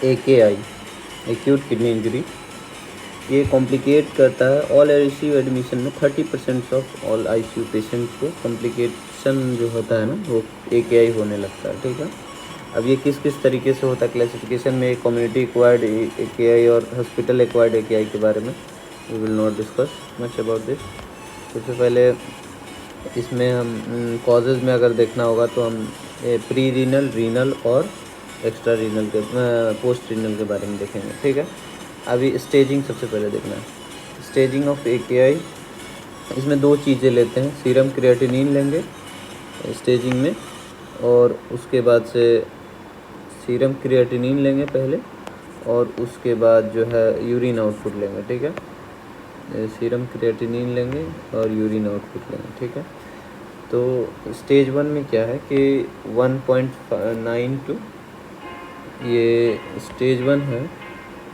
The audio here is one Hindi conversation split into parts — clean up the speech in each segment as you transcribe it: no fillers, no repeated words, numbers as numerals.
AKI, एक्यूट किडनी इंजरी, ये कॉम्प्लिकेट करता है ऑल ICU एडमिशन में 30% ऑफ ऑल ICU पेशेंट्स को कॉम्प्लिकेशन जो होता है ना वो AKI होने लगता है। ठीक है, अब ये किस किस तरीके से होता है क्लासिफिकेशन में, कम्युनिटी एक्वायर्ड AKI और हॉस्पिटल एक्वायर्ड AKI के बारे में we will not discuss much about this. सबसे पहले इसमें हम कॉजेज़ में अगर देखना होगा तो हम प्री रीनल, रीनल और एक्स्ट्रा रीनल के पोस्ट रीनल के बारे में देखेंगे। ठीक है, अभी स्टेजिंग सबसे पहले देखना है, स्टेजिंग ऑफ AKI। इसमें दो चीज़ें लेते हैं, सीरम क्रिएटिनिन लेंगे स्टेजिंग में, और उसके बाद से सीरम क्रिएटिनिन लेंगे पहले, और उसके बाद जो है यूरिन आउटपुट लेंगे। ठीक है, सीरम क्रिएटिनिन लेंगे और यूरिन आउटपुट लेंगे। ठीक है, तो स्टेज 1 में क्या है कि 1.9 टू, ये स्टेज 1 है,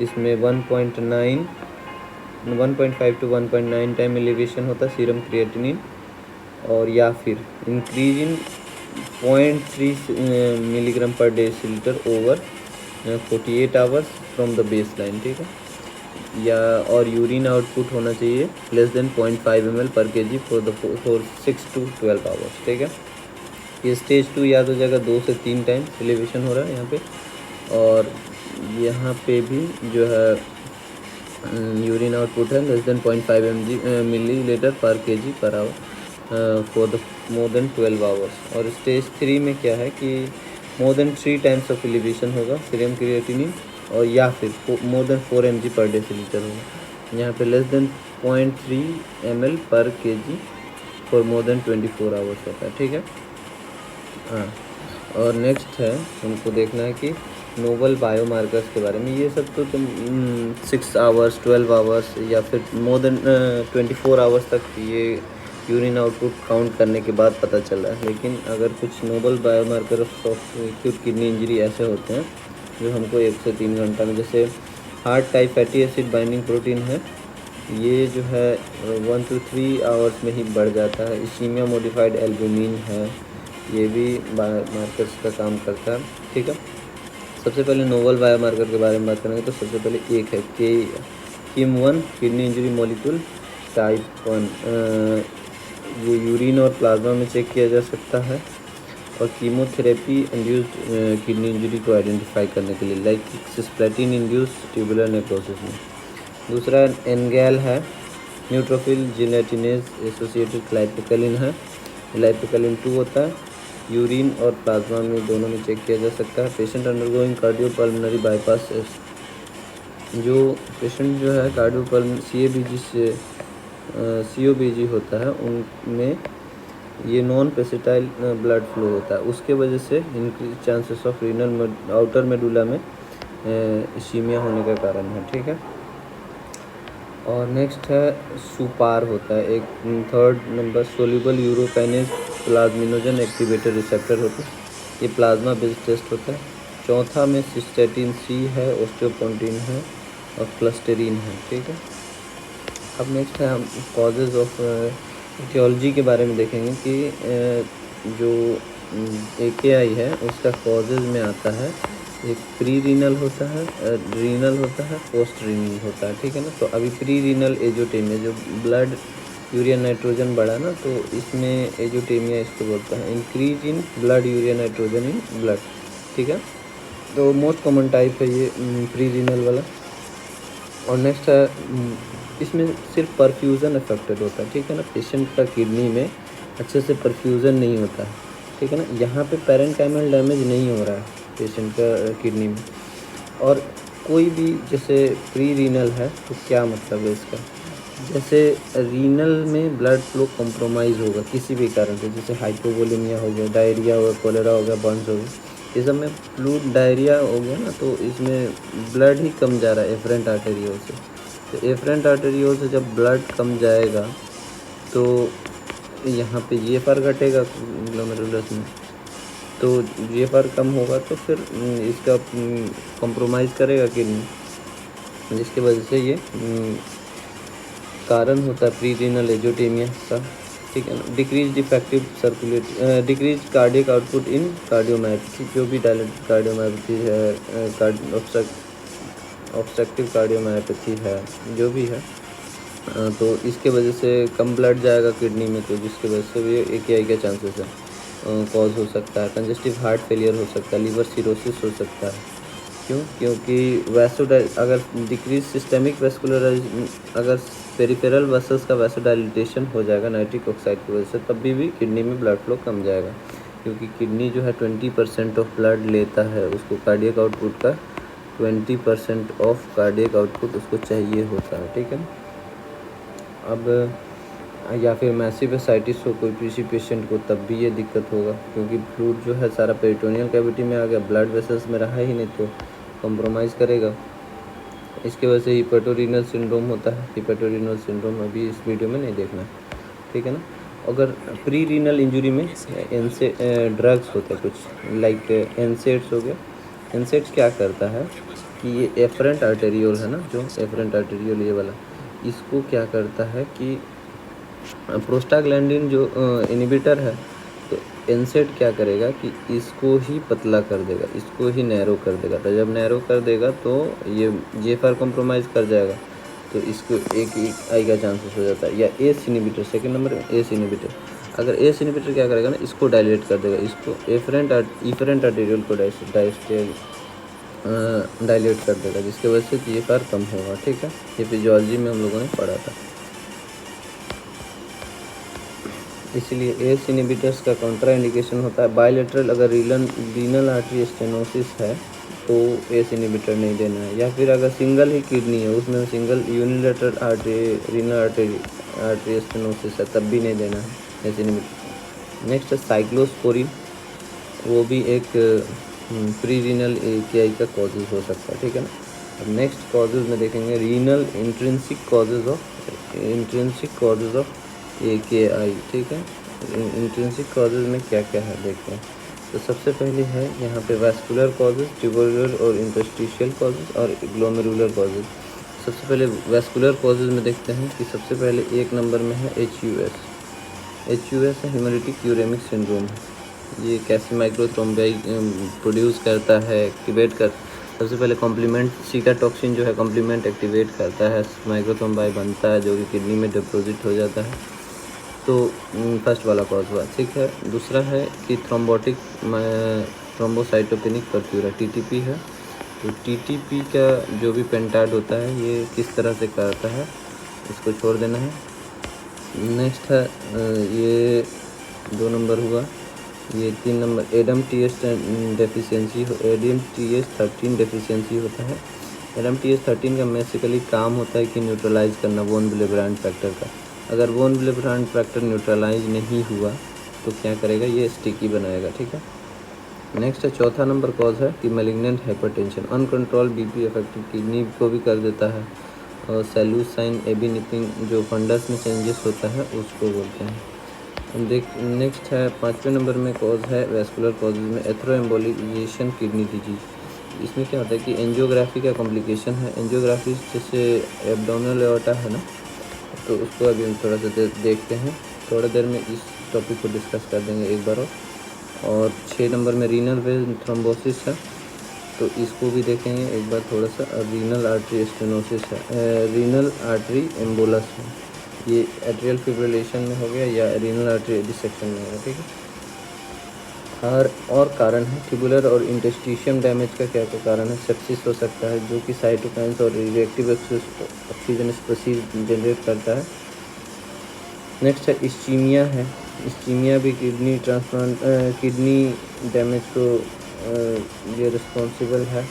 इसमें 1.5 टू 1.9 टाइम एलिवेशन होता है सीरम क्रिएटिनिन, और या फिर इंक्रीज इन 0.3 मिलीग्राम पर decilitre over 48 hours from the base line. ठीक है, या और यूरिन आउटपुट होना चाहिए लेस देन 0.5 ml पर kg फॉर 6 to 12 आवर्स। ठीक है, ये स्टेज 2 याद हो जाएगा, 2 से 3 टाइम एलिवेशन हो रहा है यहाँ पे, और यहाँ पे भी जो है यूरिन आउटपुट है लेस देन 0.5 मिलीलीटर पर kg per hour for the more than 12 hours. और स्टेज 3 में क्या है कि more than 3 times of elevation होगा सीरम क्रिएटिनिन, और या फिर मोर देन 4 mg पर डेसीलीटर होगा। यहाँ पे लेस देन 0.3 ml पर kg for more than 24 hours होता है। ठीक है, हाँ, और नेक्स्ट है हमको देखना है कि नोवल बायोमार्कर्स के बारे में। ये सब तो तुम 6 आवर्स, 12 आवर्स या फिर मोर देन 24 आवर्स तक ये यूरिन आउटपुट काउंट करने के बाद पता चल रहा है, लेकिन अगर कुछ novel biomarker of acute kidney injury ऐसे होते हैं जो हमको 1 से 3 घंटा में, जैसे heart type fatty acid binding protein है, ये जो है 1 to 3 आवर्स में ही बढ़ जाता है। इसीमिया मॉडिफाइड एल्बुमिन है, ये भी बायोमार्कर्स का काम करता है। ठीक है, सबसे पहले नोवल बायोमार्कर के बारे में बात करेंगे तो सबसे पहले एक है KIM-1 kidney injury molecule type 1, ये यूरिन और प्लाज्मा में चेक किया जा सकता है, और कीमोथेरेपी इंड्यूस्ड किडनी इंजरी को आइडेंटिफाई करने के लिए, like cisplatin induced tubular necrosis में। दूसरा एनगैल है, न्यूट्रोफिल जिलेटिनेज एसोसिएटेड लाइपोकैलिन है, लाइपोकैलिन 2 होता है, यूरिन और प्लाज्मा में दोनों में चेक किया जा सकता है। पेशेंट अंडरगोइंग कार्डियोपल्मोनरी बाईपास, जो पेशेंट जो है कार्डियोपल्मोनरी COPD होता है उनमें ये नॉन पेसिटाइल ब्लड फ्लो होता है, उसके वजह से increase chances of renal outer medulla में इसीमिया होने का कारण है। ठीक है, और नेक्स्ट है सुपार होता है, एक 3rd number soluble urokinase plasminogen activator receptor होता है, ये प्लाज्मा बेस्ड टेस्ट होता है। चौथा में सिस्टेटिन C है, ऑस्टियोपोन्टिन है और क्लस्टेरिन है। ठीक है, अब नेक्स्ट है हम कॉजेज़ ऑफ एटियोलॉजी के बारे में देखेंगे कि जो AKI है उसका कॉजेज़ में आता है, एक प्री रीनल होता है, रीनल होता है, पोस्ट रीनल होता है। ठीक है ना, तो अभी प्री रीनल एजोटेमिया, जो ब्लड यूरिया नाइट्रोजन बढ़ा ना, तो इसमें एजोटेमिया इसको बोलते हैं, increase in blood urea nitrogen in blood. ठीक है, तो मोस्ट कॉमन टाइप है ये प्री रीनल वाला। और नेक्स्ट है इसमें सिर्फ परफ्यूज़न अफेक्टेड होता है। ठीक है ना, पेशेंट का किडनी में अच्छे से परफ्यूज़न नहीं होता है। ठीक है ना, यहाँ पे पैरेंकाइमल डैमेज नहीं हो रहा है पेशेंट का किडनी में। और कोई भी जैसे प्री रीनल है तो क्या मतलब है इसका, जैसे रीनल में ब्लड फ्लो कॉम्प्रोमाइज़ होगा किसी भी कारण से, जैसे हाइपोवोलेमिया हो गया, डायरिया हो गया, कोलेरा हो गया, बर्न्स हो गया, ये सब में फ्लूइड डायरिया हो गया ना, तो इसमें ब्लड ही कम जा रहा है एफरेंट आर्टेरियोल से। तो एफरेंट आर्टेरियोल से जब ब्लड कम जाएगा तो यहाँ पे GFR घटेगा ग्लोमेरुलस में, तो GFR कम होगा तो फिर इसका कॉम्प्रोमाइज़ करेगा किडनी, जिसकी वजह से ये कारण होता है प्री रीनल एजोटेमिया का। ठीक है ना। Decrease effective circulate decrease cardiac output इन कार्डियोमायोपैथी, जो भी डायलेटेड कार्डियोमायोपैथी है, ऑब्स्ट्रक्टिव कार्डियोमायोपैथी है, जो भी है, तो इसके वजह से कम ब्लड जाएगा किडनी में, तो जिसकी वजह से भी AKI के चांसेस है कॉज हो सकता है। कंजेस्टिव हार्ट फेलियर हो सकता है, लिवर सिरोसिस हो सकता है। क्यों? क्योंकि अगर डिक्रीज सिस्टेमिक वेस्कुलर, अगर पेरिफेरल वेसल्स का वैसोडाइलेटेशन हो जाएगा नाइट्रिक ऑक्साइड की वजह से, तब भी किडनी में ब्लड फ्लो कम जाएगा, क्योंकि किडनी जो है 20% ऑफ ब्लड लेता है, उसको कार्डियक आउटपुट का 20% ऑफ कार्डियक आउटपुट उसको चाहिए होता है, ठीक है। अब या फिर मैसिव एसाइटिस हो कोई किसी पेशेंट को, तब भी ये दिक्कत होगा, क्योंकि फ्लूइड जो है सारा पेरिटोनियल कैविटी में आ गया, ब्लड वेसल्स में रहा ही नहीं, तो कॉम्प्रोमाइज़ करेगा। इसके वजह से हिपेटोरीनल सिंड्रोम होता है। हिपेटोरीनल सिंड्रोम अभी इस वीडियो में नहीं देखना, ठीक है ना। अगर प्री रीनल इंजरी में ड्रग्स होते हैं कुछ, लाइक एनसेड्स हो गया। एनसेड्स क्या करता है कि ये एफरेंट आर्टेरियोल है ना, जो एफरेंट आर्टेरियोल ये वाला, इसको क्या करता है कि प्रोस्टाग्लैंडिन जो इनिबिटर है, तो एनसेड क्या करेगा कि इसको ही पतला कर देगा, इसको ही नैरो कर देगा। तो जब नैरो कर देगा तो ये जेफर कॉम्प्रोमाइज़ कर जाएगा, तो इसको एक आई का चांसेस हो जाता है। या एस इनिबिटर, सेकंड नंबर में एस इनिबिटर, अगर एस इनिबिटर क्या करेगा ना, इसको डायलेट कर देगा, इसको इफरेंट आर्टेरियल को डायलेट कर देगा, जिसकी वजह से जेफर कम होगा, ठीक है। ये फिजियोलॉजी में हम लोगों ने पढ़ा था। इसलिए एस इनिबिटर्स का काउंट्रा इंडिकेशन होता है बायलेटरल, अगर रीनल आर्टरी स्टेनोसिस है तो एस इनिबिटर नहीं देना है। या फिर अगर सिंगल ही किडनी है, उसमें single unilateral renal artery stenosis है, तब भी नहीं देना है एस इनिबिटर। नेक्स्ट है साइक्लोस्पोरिन, वो भी एक प्री रीनल AKI का कॉजेज हो सकता है, ठीक है ना। अब नेक्स्ट कॉजेज में देखेंगे renal intrinsic causes of AKI, ठीक है। इंट्रिंसिक कॉजेज में क्या क्या है देखते हैं। तो सबसे पहले है यहाँ पे वैस्कुलर कॉजेज, ट्यूबुलर और इंटरस्टिशियल कॉजेज और ग्लोमेरुलर कॉजेज। सबसे पहले वैस्कुलर कॉजेज में देखते हैं कि सबसे पहले एक नंबर में है HUS है, हेमोलिटिक यूरेमिक सिंड्रोम है। ये कैसे माइक्रोथ्रोम्बाई प्रोड्यूस करता है, एक्टिवेट कर, सबसे पहले कॉम्प्लीमेंट सीटाटॉक्सिन जो है कॉम्प्लीमेंट एक्टिवेट करता है, माइक्रोथ्रोम्बाई बनता है जो कि किडनी में डिपॉजिट हो जाता है। तो फर्स्ट वाला कॉज हुआ, ठीक है। दूसरा है कि थ्रोम्बोसाइटोपेनिक परफ्यूरा, TTP है। तो TTP का जो भी पेंटाड होता है, ये किस तरह से करता है, इसको छोड़ देना है। नेक्स्ट है ये 2 नंबर हुआ। ये 3 number ADAMTS deficiency, ADAMTS13 deficiency होता है। ADAMTS13 का बेसिकली काम होता है कि न्यूट्रलाइज करना वोन विलेब्रांड फैक्टर का। अगर वोन विलेब्रांड फैक्टर न्यूट्रलाइज नहीं हुआ तो क्या करेगा, ये स्टिकी बनाएगा, ठीक है। नेक्स्ट है चौथा नंबर कॉज है कि malignant hypertension, uncontrol BP affected kidney को भी कर देता है। और सेलूसाइन एबिनिथिंग जो फंडस में चेंजेस होता है उसको बोलते हैं। नेक्स्ट है 5वें नंबर में कॉज है वैस्कुलर कॉजेज में एथ्रोएम्बोलिजेशन किडनी डिजीज। इसमें क्या होता है कि एंजियोग्राफी का कॉम्प्लिकेशन है। एंजियोग्राफी जैसे एब्डोमिनल एओर्टा है ना, तो उसको अभी हम थोड़ा सा देखते हैं, थोड़ा देर में इस टॉपिक को डिस्कस कर देंगे एक बार और 6 नंबर में रीनल वेन थ्रोम्बोसिस है, तो इसको भी देखेंगे एक बार थोड़ा सा। रीनल आर्टरी स्टेनोसिस है, रीनल आर्टरी एम्बोलस है, ये एट्रियल फिब्रिलेशन में हो गया या रीनल आर्टरी डिसेक्शन में हो गया, ठीक है। और कारण है ट्यूबुलर और इंटरस्टिशियम डैमेज का क्या क्या कारण है, सेप्सिस हो सकता है जो कि साइटोकाइंस और रिएक्टिव ऑक्सीजन स्पीशीज जनरेट करता है। नेक्स्ट है इस्चीमिया है, इस्चीमिया भी किडनी डैमेज को ये रिस्पॉन्सिबल है।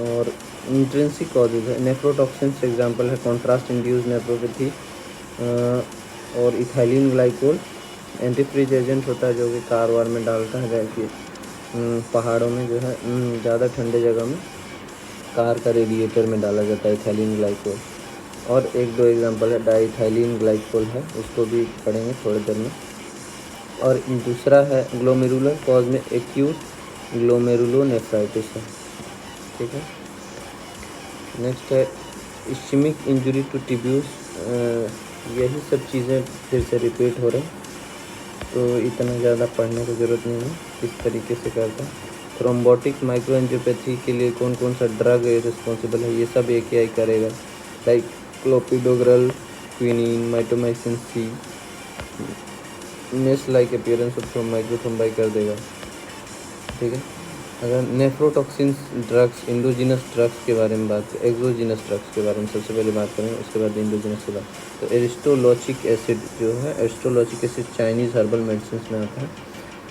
और इंट्रिंसिक कॉजेज है, नेफ्रोटॉक्सिन एग्जांपल है, कॉन्ट्रास्ट इंड्यूस नेफ्रोपैथी और इथाइलिन ग्लाइकोल एंटीफ्रीज एजेंट होता है जो कि कार वार में डालता है, जैसे पहाड़ों में जो है ज़्यादा ठंडे जगह में कार का रेडिएटर में डाला जाता है इथाइलिन ग्लाइकोल। और 1-2 एग्जांपल है, डाइथाइलिन ग्लाइकोल है, उसको भी पढ़ेंगे थोड़ी देर में। और दूसरा है ग्लोमेरुलर कॉज में एक्यूट ग्लोमेरुलोनेफ्राइटिस है, ठीक है। नेक्स्ट है इस्चेमिक इंजरी टू टिब्यूस, यही सब चीज़ें फिर से रिपीट हो रहे हैं। तो इतना ज़्यादा पढ़ने की ज़रूरत नहीं है, किस तरीके से करता है। थ्रोम्बोटिक माइक्रोएंजियोपैथी के लिए कौन कौन सा ड्रग रिस्पॉन्सिबल है, ये सब AKI करेगा, like clopidogrel, quinine, mitomycin C, mesh like appearance of microthrombi कर देगा, ठीक है। अगर नेफ्रोटॉक्सिन्स ड्रग्स, इंडोजिनस ड्रग्स के बारे में बात, एक्सोजिनस ड्रग्स के बारे में सबसे पहले बात करेंगे, उसके बाद इंडोजिनस के बाद। तो एरिस्टोलॉचिक एसिड जो है, एरिस्टोलॉचिक एसिड चाइनीज़ हर्बल मेडिसिन में आता है।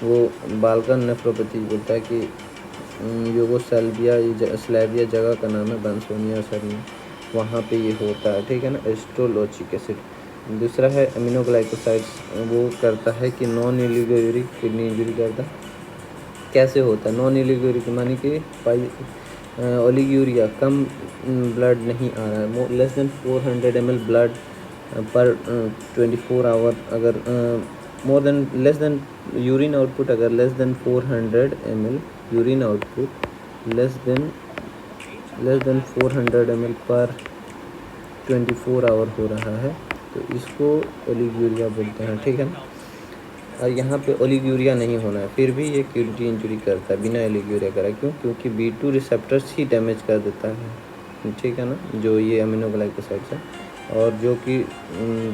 वो बाल्कन नेफ्रोपैथी बोलता है कि यूगोस्लाविया स्लाविया जगह का नाम है, बांसवानिया शहर में, वहाँ पे ये होता है, ठीक है ना, एरिस्टोलॉचिक एसिड। दूसरा है अमीनोग्लाइकोसाइड्स, वो करता है कि नॉन ओलिगोयूरिक किडनी इंजरी करता है। कैसे होता है नॉन ओलिगोयूरिक, मानी कि ओलिगूरिया, कम ब्लड नहीं आ रहा है, लेस देन 400 ml ब्लड पर 24 आवर, अगर more than less than urine output, अगर less than 400 ml urine output less than 400 ml पर 24 आवर हो रहा है, तो इसको ओलिगूरिया बोलते हैं, ठीक है ना। और यहाँ पे ओलिगूरिया नहीं होना है, फिर भी ये किडनी इंजरी करता है बिना ओलिगूरिया करा। क्यों? क्योंकि B2 रिसेप्टर्स ही डैमेज कर देता है, ठीक है ना, जो ये अमीनोग्लाइकोसाइड्स है। और जो कि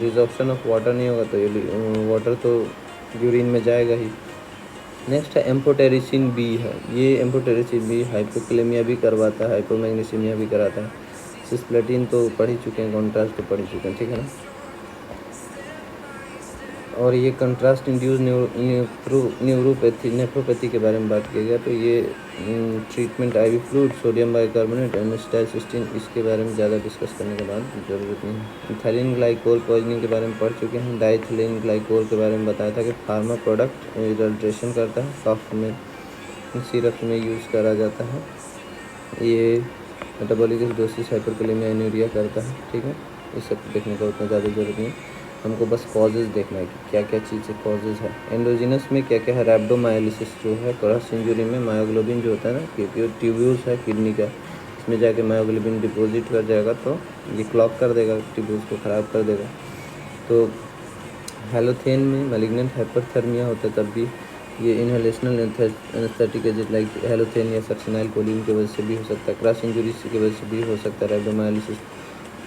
रिजॉर्प्शन ऑफ वाटर नहीं होगा तो वाटर तो यूरिन में जाएगा ही। नेक्स्ट है एम्फोटेरिसिन B है, ये एम्फोटेरिसिन B हाइपोकैलेमिया भी करवाता है, हाइपोमैग्नीसीमिया भी कराता है। सिस्प्लेटिन तो पढ़ ही चुके हैं, कॉन्ट्रास्ट तो पढ़ ही चुके हैं, ठीक है ना। और ये कंट्रास्ट इंड्यूस न्यूरोपैथी नेफ्रोपैथी के बारे में बात किया गया, तो ये treatment IV fluid, sodium bicarbonate, acetylcysteine, इसके बारे में ज़्यादा डिस्कस करने के बाद ज़रूरत नहीं है। इथाइलिन ग्लाइकोल पॉइजनिंग के बारे में पढ़ चुके हैं। डाइथिलिन ग्लाइकोल के बारे में बताया था कि फार्मा प्रोडक्ट एडल्ट्रेशन करता है, कफ में सिरप में यूज़ करा जाता है। ये मेटाबॉलिक एसिडोसिस, हाइपरकैलेमिया, एनीरिया करता है, ठीक है। ये सब देखने का उतना ज़्यादा ज़रूरत नहीं है, हमको बस कॉजेज़ देखना है कि क्या क्या चीज़ से कॉजेज़ है। एंडोजिनस में क्या क्या है, रैप्डोमायोलिसिस जो है, क्रॉस इंजरी में मायोग्लोबिन जो होता है ना, क्योंकि ट्यूब्यूल्स है किडनी का, इसमें जाके मायोग्लोबिन डिपॉजिट कर जाएगा, तो ये क्लॉग कर देगा, ट्यूब्यूल्स को ख़राब कर देगा। तो हेलोथेन में मैलिग्नेंट हाइपरथर्मिया होता है, तब भी ये inhalational anaesthetic agent like halothane या सक्सिनाइल कोलिन की वजह से भी हो सकता है, क्रॉस इंजरी की वजह से भी हो सकता है रैप्डोमायोलिसिस।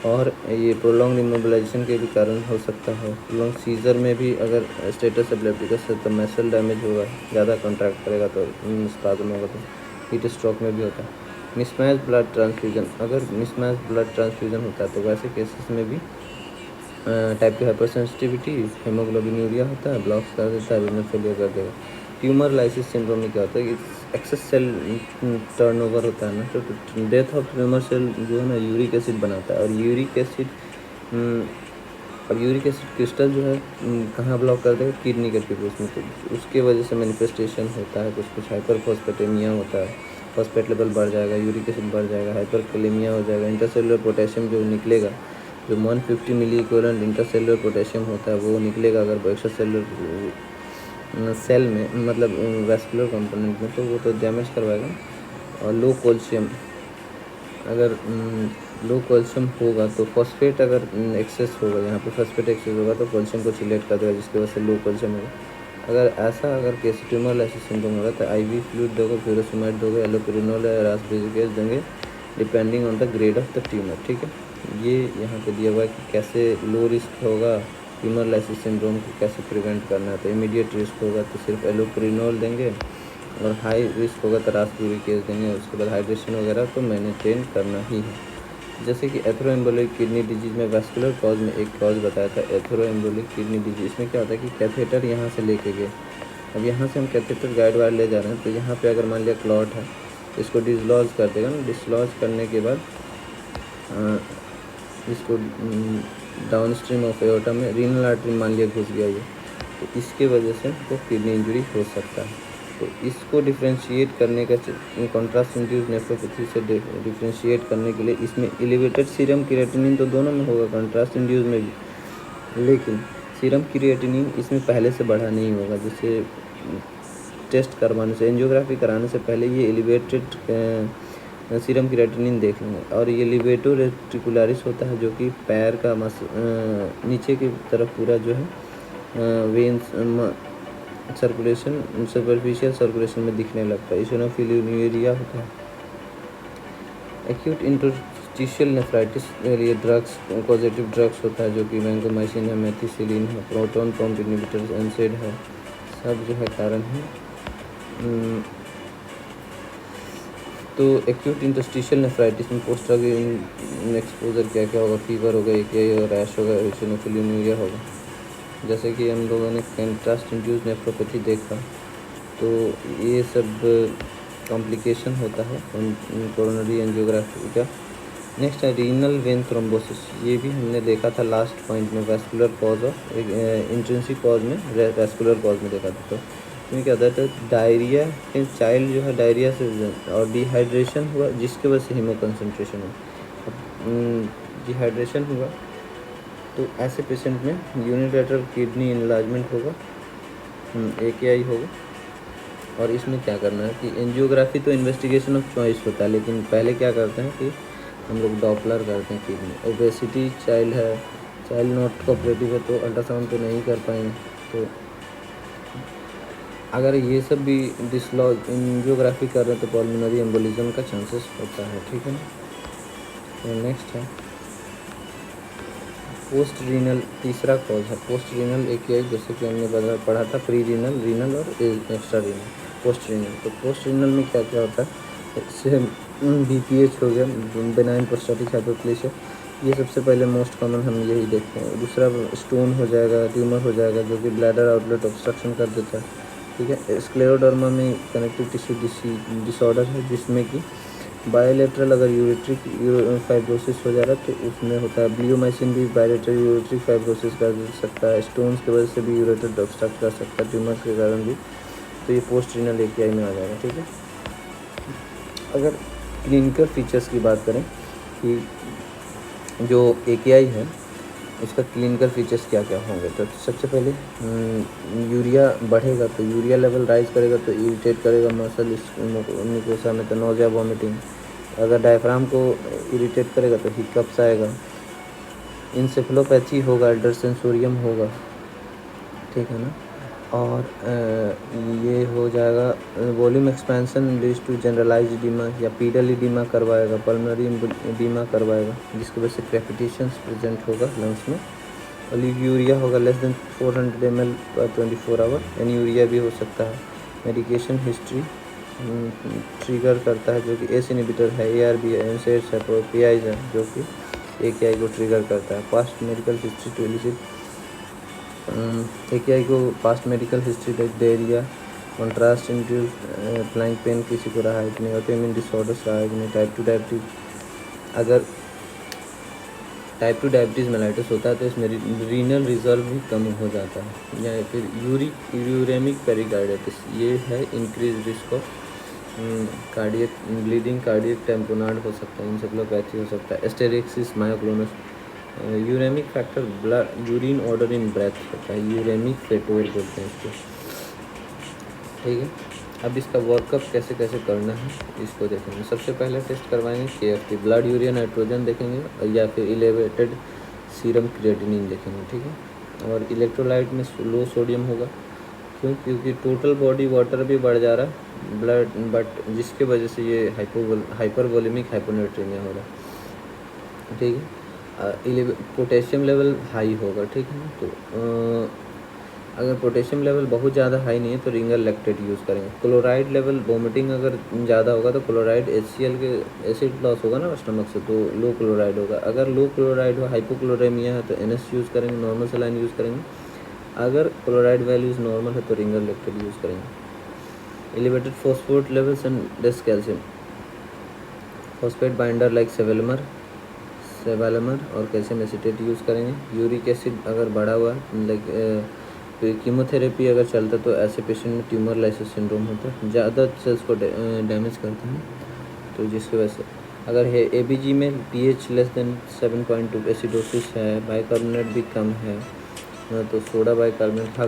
और ये प्रोलॉन्ग इमोबिलाइजेशन के भी कारण हो सकता है। प्रोलॉन्ग सीजर में भी अगर स्टेटस एपिलेप्टिकस है तो मसल डैमेज होगा, ज़्यादा कॉन्ट्रैक्ट करेगा तो स्पाज्म होगा, तो हीट स्ट्रोक में भी होता है। मिसमैच ब्लड ट्रांसफ्यूजन, अगर मिसमैच ब्लड ट्रांसफ्यूजन होता है तो वैसे केसेस में भी टाइप की हाइपर सेंसिटिविटी, हेमोग्लोबिनूरिया होता है, ब्लॉक्स कर देता है, रीनल फेलियर कर देगा। ट्यूमर लाइसिस सिंड्रोम में क्या होता है कि एक्सेस सेल टर्नओवर होता है ना, तो डेथ ऑफ ट्यूमर सेल जो है ना यूरिक एसिड बनाता है, और यूरिक एसिड क्रिस्टल जो है कहाँ ब्लॉक कर देगा, किडनी के ट्यूब्यूल्स में, तो उसके वजह से मैनिफेस्टेशन होता है, कुछ हाइपरफॉस्फेटेमिया होता है, फॉस्फेट लेवल बढ़ जाएगा, यूरिक एसिड बढ़ जाएगा, हाइपरकैलेमिया हो जाएगा, इंटरसेलुलर पोटेशियम जो निकलेगा, जो 150 मिली इक्विवेलेंट इंटरसेलुलर पोटेशियम होता है वो निकलेगा अगर एक्स्ट्रा सेलुलर सेल में, मतलब वैस्कुलर कंपोनेंट में, तो वो तो डैमेज करवाएगा। और लो कैल्शियम, अगर लो कैल्शियम होगा तो फॉस्फेट अगर एक्सेस होगा, यहाँ पे फॉस्फेट एक्सेस होगा तो कैल्शियम को सिलेक्ट कर देगा, जिसकी वजह से लो कैल्शियम होगा। अगर केस ट्यूमर लाइसिस सिंड्रोम होगा तो IV फ्लूइड दोगे, फ्यूरोसिमाइड दोगे, एलोपेरिनोल या रासबेरिकेज देंगे, depending on the grade of the tumour, ठीक है। ये यहाँ पे दिया हुआ है कि कैसे लो रिस्क होगा ट्यूमर लाइसिस सिंड्रोम को कैसे प्रिवेंट करना है। तो इमीडिएट रिस्क होगा तो सिर्फ एलोपेरिनोल देंगे, और हाई रिस्क होगा तो रासबेरिकेज देंगे। उसके बाद हाइड्रेशन वगैरह तो मेंटेन करना ही है। जैसे कि एथेरोएम्बोलिक किडनी डिजीज़ में वैस्कुलर कॉज में एक कॉज बताया था, एथेरोएम्बोलिक किडनी डिजीज़। इसमें क्या होता है कि कैथेटर यहाँ से लेके गए, अब यहाँ से हम कैथेटर गाइड वायर ले जा रहे हैं, तो यहाँ पे अगर मान लिया क्लॉट है तो इसको डिसलॉज कर देगा ना, डिसलॉज करने के बाद इसको डाउन स्ट्रीम ऑफ एओर्टा में रीनल आर्टरी मान लिया घुस गया ये, तो इसके वजह से तो किडनी इंजरी हो सकता है। तो इसको डिफ्रेंशिएट करने का, कॉन्ट्रास्ट इंड्यूस्ड नेफ्रोपैथी से डिफ्रेंशिएट करने के लिए इसमें एलिवेटेड सीरम क्रिएटिनिन तो दोनों में होगा, कॉन्ट्रास्ट इंड्यूस में भी, लेकिन सीरम क्रिएटिनिन इसमें पहले से बढ़ा नहीं होगा। जैसे टेस्ट करवाने से, एंजियोग्राफी कराने से पहले ये एलिवेटेड सीरम क्रिएटिनिन देख लेंगे। और ये लिवेटो रेटिकुलरिस होता है जो कि पैर का नीचे की तरफ पूरा जो है वेन्स सर्कुलेशन सुपरफिशियल सर्कुलेशन में दिखने लगता है, इसिनोफिलिया होता है। एक्यूट इंटरस्टिशियल नेफ्राइटिस के लिए ड्रग्स पॉजिटिव ड्रग्स होता है, जो कि वैंकोमाइसिन है, मेथिसिलिन है, प्रोटॉन पंप इनहिबिटर्स, एनसेड है, सब जो है कारण है। तो एक्यूट इंटरस्टिशियल नेफ्राइटिस में पोस्ट ड्रग एक्सपोजर क्या क्या होगा? फीवर होगा, एक रैश होगा, इसिनोफिलिया होगा। जैसे कि हम लोगों ने कंट्रास्ट इंड्यूस नेफ्रोपैथी देखा, तो ये सब कॉम्प्लिकेशन होता है कोरोनरी एंजियोग्राफी का। नेक्स्ट है रीनल वेन थ्रोम्बोसिस, ये भी हमने देखा था लास्ट पॉइंट में, vascular cause of intrinsic cause में, वैस्कुलर कॉज में देखा था। तो इसमें क्या होता है? तो डायरिया, चाइल्ड जो है डायरिया से और डिहाइड्रेशन हुआ, जिसके वजह से हीमो कंसनट्रेशन हुआ, डिहाइड्रेशन हुआ, तो ऐसे पेशेंट में यूनिलेटरल किडनी इनलार्जमेंट होगा, AKI होगा। और इसमें क्या करना है कि एंजियोग्राफी तो इन्वेस्टिगेशन ऑफ चॉइस होता है, लेकिन पहले क्या करते हैं कि हम लोग डॉपलर करते हैं किडनी। ओबेसिटी चाइल्ड है, चाइल्ड नॉट कोऑपरेटिव है, तो अल्ट्रासाउंड तो नहीं कर पाएंगे। तो अगर ये सब भी डिसलॉज एंजियोग्राफी कर रहे हैं तो पल्मोनरी एम्बोलिज्म का चांसेस होता है, ठीक है ना। तो नेक्स्ट है पोस्ट रीनल, तीसरा कॉज है पोस्ट रीनल AKI, जैसे कि हमने पढ़ा था प्री रीनल, रीनल और एक्स्ट्रा रीनल। पोस्ट रीनल, तो पोस्ट रीनल में क्या क्या होता है? इससे BPH हो गया, बेनाइन प्रोस्टेटिक हाइपरप्लेसिया, ये सबसे पहले मोस्ट कॉमन हम यही देखते हैं। दूसरा स्टोन हो जाएगा, ट्यूमर हो जाएगा, जो कि ब्लैडर आउटलेट ऑब्स्ट्रक्शन कर देता है, ठीक है। स्क्लेरोडर्मा में कनेक्टिव टिश्यू डिसऑर्डर है, जिसमें कि बायोलेटरल अगर यूरेट्रिक फाइब्रोसिस हो जा रहा है तो उसमें होता है। ब्लियोमाइसिन भी बायोलेटरल यूरेट्रिक फाइब्रोसिस कर सकता है, स्टोन्स की वजह से भी यूरेटर ऑब्स्ट्रक्ट कर सकता है, ट्यूमर के कारण भी। तो ये पोस्ट रीनल AKI में आ जाएगा, ठीक है। अगर क्लिनिकल फीचर्स की बात करें कि जो AKI है उसका क्लिनिकल फीचर्स क्या क्या होंगे, तो सबसे पहले यूरिया बढ़ेगा, तो यूरिया लेवल राइज करेगा, तो इरिटेट करेगा मसल म्यूकोसा में, तो नोजिया वॉमिटिंग। अगर डायफ्राम को इरिटेट करेगा तो हिकअप्स आएगा, इंसेफेलोपैथी होगा, अल्टर सेंसोरियम होगा, ठीक है ना। और ये हो जाएगा volume expansion leads to generalise oedema या पीडल एडिमा करवाएगा, पल्मोनरी एडिमा करवाएगा, जिसकी वजह से क्रेपिटेशंस प्रेजेंट होगा लंग्स में। ओलिगोयूरिया होगा लेस देन 400 ml पर 24 आवर, एनीयूरिया भी हो सकता है। मेडिकेशन हिस्ट्री ट्रिगर करता है, जो कि एस इनहिबिटर है, ARB है, एनसेड्स है, PIs है, जो कि AKI को ट्रिगर करता है। Past medical history to elicit AKI को past medical history diarrhoea, contrast induce flank pain किसी को रहा है कि नहीं, ऑटोइम्यून डिसऑर्डर्स रहा है कि नहीं, टाइप 2 डायबिटीज, अगर टाइप 2 डायबिटीज़ मेलाइटिस होता है तो इसमें रीनल रिजर्व भी कम हो जाता है। या फिर यूरेमिक पेरिकार्डिटिस, ये है increase risk of cardiac bleeding, cardiac tamponade हो सकता है, इंसेफेलोपैथी हो सकता है, asterixis myoclonus. Uremic factor blood urine odour in breath होता है, यूरेमिक फेटोर बोलते हैं इसको, ठीक है। अब इसका वर्कअप कैसे कैसे करना है इसको देखेंगे। सबसे पहले टेस्ट करवाएंगे KFT, ब्लड यूरिया नाइट्रोजन देखेंगे, या फिर एलिवेटेड सीरम क्रिएटिनिन देखेंगे, ठीक है। और इलेक्ट्रोलाइट में लो सोडियम होगा, क्योंकि टोटल बॉडी वाटर भी बढ़ जा रहा है ब्लड, बट जिसके वजह से ये हाइपरवोलेमिक हाइपोनेट्रीमिया हो रहा है, ठीक है। पोटेशियम लेवल हाई होगा, ठीक है ना। तो अगर पोटेशियम लेवल बहुत ज़्यादा हाई नहीं है तो रिंगर लैक्टेट यूज़ करेंगे। क्लोराइड लेवल वोमिटिंग अगर ज़्यादा होगा तो क्लोराइड HCl के एसिड लॉस होगा ना स्टमक से, तो लो क्लोराइड होगा। अगर लो क्लोराइड हो, हाइपोक्लोरेमिया है, तो NS यूज़ करेंगे, नॉर्मल सलाइन यूज़ करेंगे। अगर क्लोराइड वैल्यूज़ नॉर्मल है तो रिंगर लैक्टेट यूज़ करेंगे। Elevated phosphate levels and less calcium, phosphate binder like sevelamer और कैल्शियम एसिटेट यूज़ करेंगे। यूरिक एसिड अगर बढ़ा हुआ है, लाइक कीमोथेरेपी अगर चलता तो ऐसे पेशेंट में ट्यूमर लाइसिस सिंड्रोम होता है, ज़्यादा सेल्स को डैमेज करते हैं, तो जिसकी वजह से अगर है ABG में pH लेस देन 7.2, एसिडोसिस है, बाइकार्बोनेट भी कम है, तो soda bicarbonate,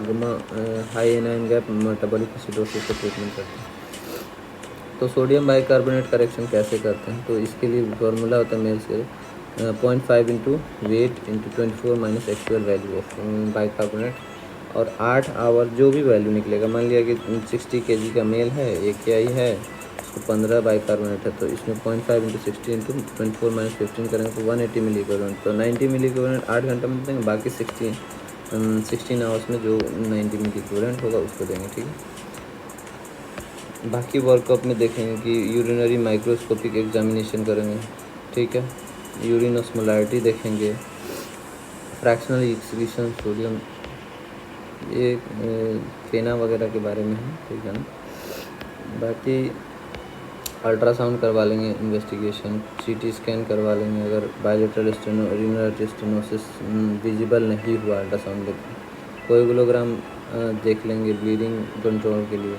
high anion gap, metabolic acidosis से ट्रीटमेंट करते हैं। तो सोडियम बाइकार्बोनेट करेक्शन कैसे करते हैं, तो इसके लिए फार्मूला होता है मेल्स के 0.5 into weight into 24 minus actual value of bicarbonate. और 8 आवर जो भी वैल्यू निकलेगा, मान लिया कि 60 kg का मेल है, एक KI है, उसको 15 बाइकार्बोनेट है, तो इसमें 0.5 इंटू 60 इंटू 24 माइनस 15 करेंगे तो 180 मिली इक्विवेलेंट। तो 90 मिली इक्विवेलेंट 8 घंटे में देंगे, बाकी 16 आवर्स में जो 90 मिली इक्विवेलेंट होगा उसको देंगे। ठीक है, बाकी वर्कअप में देखेंगे कि यूरिनरी माइक्रोस्कोपिक एग्जामिनेशन करेंगे। ठीक है, यूरिन ऑस्मोलारिटी देखेंगे, फ्रैक्शनल एक्सक्रीशन सोडियम, ये फेना वगैरह के बारे में है। ठीक है ना, बाकी अल्ट्रासाउंड करवा लेंगे, इन्वेस्टिगेशन, CT स्कैन करवा लेंगे अगर बायोलेटरल यूरिनरी स्टेनोसिस विजिबल नहीं हुआ अल्ट्रासाउंड लेकर, कोएगुलोग्राम देख लेंगे ब्लीडिंग कंट्रोल के लिए,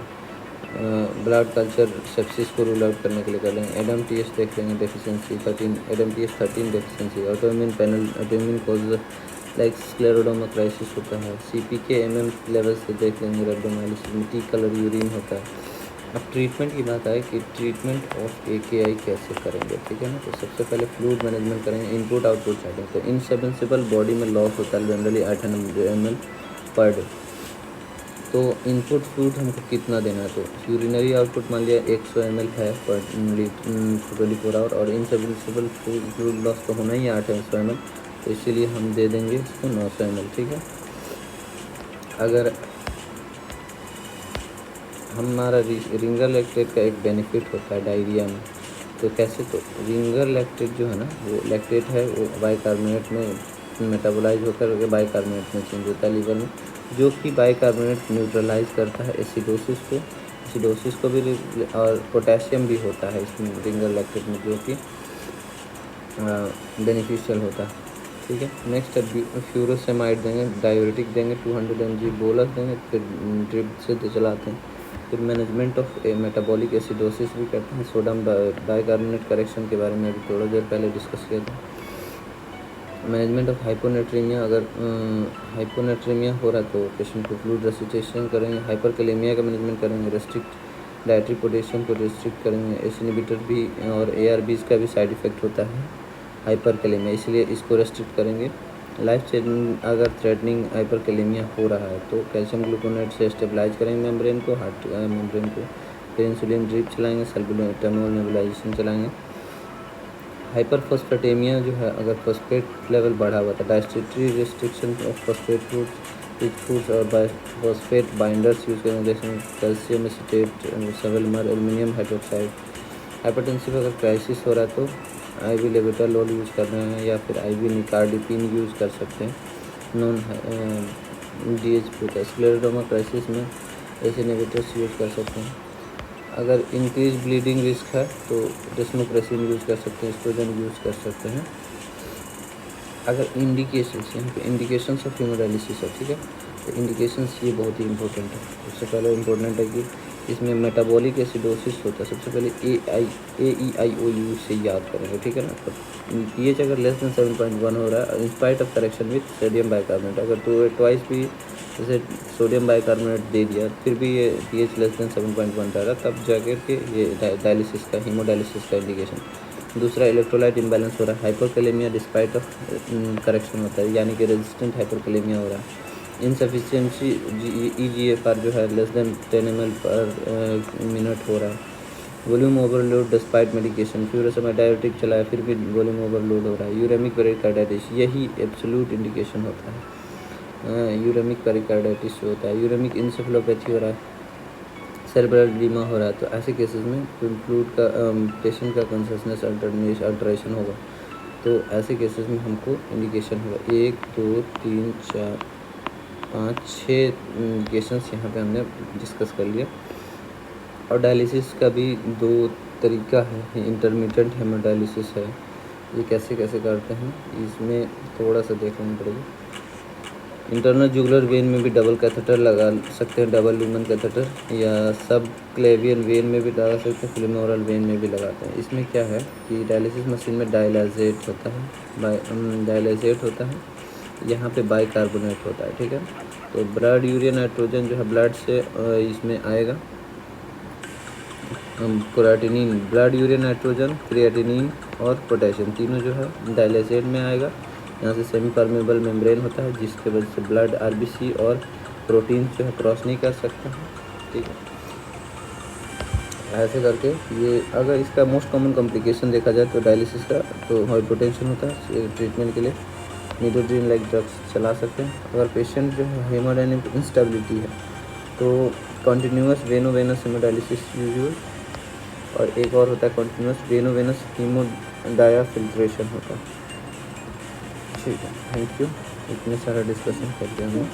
ब्लड कल्चर सेप्सिस को रूल आउट करने के लिए कर लेंगे, ADAM-TS देख लेंगे deficiency 13, ADAM-TS 13 deficiency, autoimmune panel, autoimmune cause like scleroderma crisis होता है, CPK-MM लेवल से देख लेंगे, रेब्डोमाइलिस, मिट्टी कलर यूरिन होता है। अब ट्रीटमेंट की बात आए कि ट्रीटमेंट ऑफ AKI कैसे करेंगे। ठीक है ना, तो सबसे पहले फ्लूइड मैनेजमेंट करेंगे, इनपुट आउटपुट चार्टिंग। तो इनसेबेंसिबल बॉडी में लॉस होता है जनरली 800 ml पर डे। तो इनपुट फ्लूइड हमको कितना देना है, तो यूरिनरी आउटपुट मान लिया 100 ml है पर 24 आवर, और इनसेबेंसिबल फ्लूइड लॉस तो होना ही है 800 ml, तो इसीलिए हम दे देंगे इसको 900 ml। ठीक है, अगर हमारा रिंगर लैक्टेट का एक बेनिफिट होता है डायरिया में, तो कैसे, तो रिंगर लैक्टेट जो है ना, वो लैक्टेट है, वो बाइकार्बोनेट में मेटाबोलाइज होकर बाइकार्बोनेट में चेंज होता है लीवर में, जो कि बाइकार्बोनेट न्यूट्रलाइज करता है एसिडोसिस को भी, और पोटेशियम भी होता है इसमें रिंगर लैक्टेट में, जो कि बेनिफिशियल होता है। ठीक है, नेक्स्ट फ्यूरोसेमाइड देंगे, डायूरेटिक देंगे, 200 mg बोलस देंगे, फिर ड्रिप से चलाते हैं। फिर मैनेजमेंट ऑफ मेटाबॉलिक एसिडोसिस भी करते हैं, सोडियम बाइकार्बोनेट करेक्शन के बारे में अभी थोड़ा देर पहले डिस्कस किया था। मैनेजमेंट ऑफ हाइपोनेट्रीमिया, अगर हाइपोनेट्रीमिया हो रहा है तो पेशेंट को फ्लूइड रेसिटेशन करेंगे, हाइपरकैलेमिया का मैनेजमेंट करेंगे, रेस्ट्रिक्ट डाइटरी पोटेशियम को रिस्ट्रिक्ट करेंगे, एस इनहिबिटर भी और ARBs का भी साइड इफेक्ट होता है हाइपरकैलेमिया, इसलिए इसको रेस्ट्रिक्ट करेंगे। लाइफ चेंजिंग अगर थ्रेटनिंग हाइपरकैलेमिया हो रहा है तो कैल्शियम ग्लूकोनेट से स्टेबलाइज करेंगे मेम्ब्रेन को, हार्ट मेम्ब्रेन को, फिर इंसुलिन ड्रिप चलाएंगे, सल्बुटामोल नेबुलाइजेशन चलाएंगे। हाइपरफॉस्फेटेमिया जो है, अगर फॉस्फेट लेवल बढ़ा हुआ था, dietary restriction of phosphate foods और फॉस्फेट बाइंडर्स यूज़ करेंगे, जैसे calcium acetate, sevelamer, aluminium hydroxide. Hypertensive अगर क्राइसिस हो रहा है तो IV लेविटालोल यूज़ कर रहे हैं, या फिर IV निकार्डिपिन यूज़ कर सकते हैं, नॉन DH होता है। स्क्लेरोडर्मा क्राइसिस में एस इनहिबिटर्स यूज़ कर सकते हैं। अगर इंक्रीज ब्लीडिंग रिस्क है तो डेस्मोप्रेसिन यूज़ कर सकते हैं, एस्ट्रोजन यूज़ कर सकते हैं। अगर इंडिकेशंस, यहाँ पे इंडिकेशंस ऑफ हीमोडायलिसिस है, ठीक है, तो इंडिकेशंस ये बहुत ही इंपॉर्टेंट है। सबसे पहले इंपॉर्टेंट है कि इसमें मेटाबॉलिक एसिडोसिस होता है, सबसे पहले AEIOU से याद करेंगे। ठीक है ना, तो pH अगर लेस देन 7.1 हो रहा है in spite of correction with sodium bicarbonate, अगर तो ट्वाइस भी जैसे सोडियम बाइकार्बोनेट दे दिया फिर भी ये pH लेस देन 7.1 रह रहा, तब जाकर के ये डायलिसिस का, हीमोडायलिसिस का इंडिकेशन। दूसरा, इलेक्ट्रोलाइट इम्बैलेंस हो रहा है, हाइपरकैलेमिया डिस्पाइट ऑफ करेक्शन होता है, यानी कि रेजिस्टेंट हाइपरकैलेमिया हो रहा है। इनसफिशिएंसी EGFR जो है लेस देन 10 ml पर मिनट हो रहा है। Volume overload despite medication, furosemide diuretic चलाया फिर भी वॉल्यूम ओवरलोड हो रहा है। यूरेमिक पेरिकार्डाइटिस, यही एब्सोल्यूट इंडिकेशन होता है। यूरेमिक पेरिकार्डाइटिस होता है, यूरेमिक इंसेफेलोपैथी हो रहा है, सेरेब्रल एडीमा हो रहा है, तो ऐसे केसेस में फ्लूइड का पेशेंट का कॉन्शसनेस अल्टरेशन होगा, तो ऐसे केसेस में हमको इंडिकेशन होगा। 1 2 3 4 5 6 इंडिकेशंस यहाँ पे हमने डिस्कस कर लिया। और डायलिसिस का भी 2 तरीका है, इंटरमिटेंट हेमोडायलिसिस है, ये कैसे कैसे करते हैं इसमें थोड़ा सा देखना पड़ेगा। इंटरनल जुगुलर वेन में भी डबल कैथेटर लगा सकते हैं, डबल लूमन कैथेटर, या सब क्लेवियन वेन में भी लगा सकते हैं, फ्लेमोरल वेन में भी लगाते हैं। इसमें क्या है कि डायलिसिस मशीन में डायलाइजेट होता है, यहाँ पे बाइकार्बोनेट होता है। ठीक है, तो ब्लड यूरिया नाइट्रोजन जो है ब्लड से इसमें आएगा, creatinine, blood urea nitrogen, creatinine और पोटेशियम तीनों जो है डायलाइजेट में आएगा। यहाँ से सेमी परमेबल मेम्ब्रेन होता है जिसके वजह से ब्लड RBC और प्रोटीन जो है क्रॉस नहीं कर सकता है, ठीक है। ऐसे करके ये, अगर इसका मोस्ट कॉमन कॉम्प्लिकेशन देखा जाए तो डायलिसिस का तो हाइपोटेंशन होता है। ट्रीटमेंट के लिए निडोड्रीन लाइक ड्रग्स चला सकते हैं। अगर पेशेंट जो है हेमोडायनेमिक इंस्टेबिलिटी है तो कॉन्टिन्यूस वेनोवेनस हेमोडायलिसिस यूजुअल, और एक और होता है कॉन्टिन्यूस वेनोवेनस हीमोडायाफिल्ट्रेशन होता है, ठीक है। थैंक यू, इतने सारा डिस्कशन कर दिया हमने।